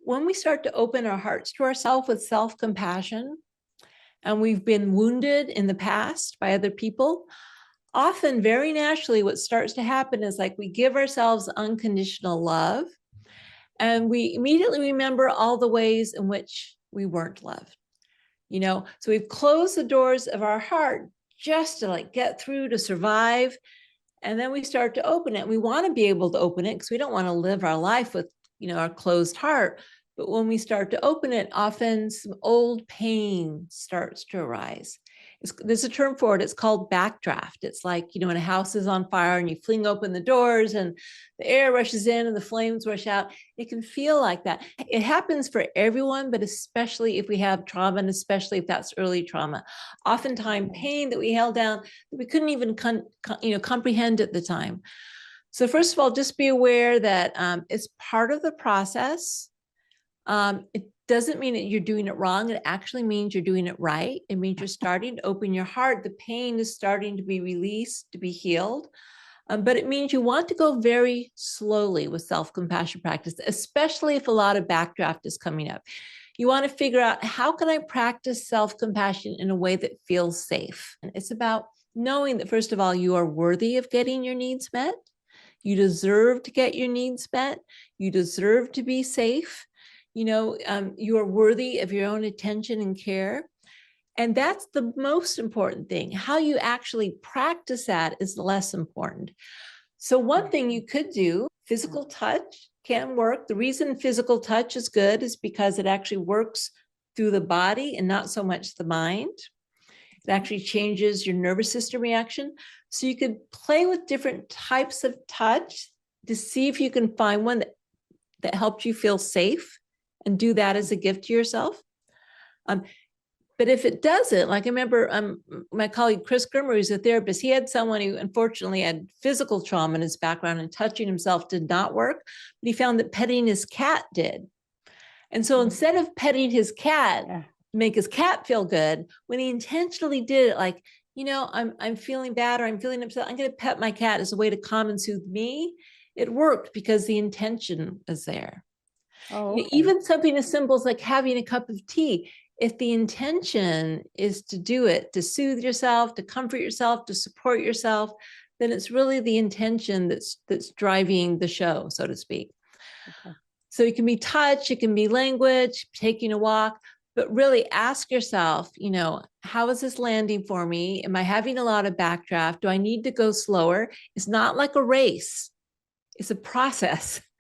when we start to open our hearts to ourselves with self-compassion, and we've been wounded in the past by other people, often very naturally, what starts to happen is like we give ourselves unconditional love, and we immediately remember all the ways in which we weren't loved. So we've closed the doors of our heart just to like get through, to survive. And then we start to open it. We want to be able to open it because we don't want to live our life with, our closed heart. But when we start to open it, often some old pain starts to arise. There's a term for it. It's called backdraft. It's like, when a house is on fire and you fling open the doors and the air rushes in and the flames rush out. It can feel like that. It happens for everyone, but especially if we have trauma, and especially if that's early trauma. Oftentimes pain that we held down that we couldn't even comprehend at the time. So first of all, just be aware that it's part of the process. It doesn't mean that you're doing it wrong. It actually means you're doing it right. It means you're starting to open your heart. The pain is starting to be released, to be healed. But it means you want to go very slowly with self-compassion practice, especially if a lot of backdraft is coming up. You want to figure out, how can I practice self-compassion in a way that feels safe? And it's about knowing that, first of all, you are worthy of getting your needs met. You deserve to get your needs met. You deserve to be safe. You are worthy of your own attention and care. And that's the most important thing. How you actually practice that is less important. So one thing you could do, physical touch can work. The reason physical touch is good is because it actually works through the body and not so much the mind. It actually changes your nervous system reaction. So you could play with different types of touch to see if you can find one that helped you feel safe, and do that as a gift to yourself. But if it doesn't, like I remember my colleague Chris Grimmer, who's a therapist, he had someone who unfortunately had physical trauma in his background, and touching himself did not work, but he found that petting his cat did. And so instead of petting his cat, make his cat feel good, when he intentionally did it, like, I'm feeling bad or I'm feeling upset, I'm going to pet my cat as a way to calm and soothe me. It worked because the intention is there. Oh, okay. Even something as simple as like having a cup of tea, if the intention is to do it, to soothe yourself, to comfort yourself, to support yourself, then it's really the intention that's driving the show, so to speak. Okay. So it can be touch, it can be language, taking a walk, but really ask yourself, how is this landing for me? Am I having a lot of backdraft? Do I need to go slower? It's not like a race. It's a process.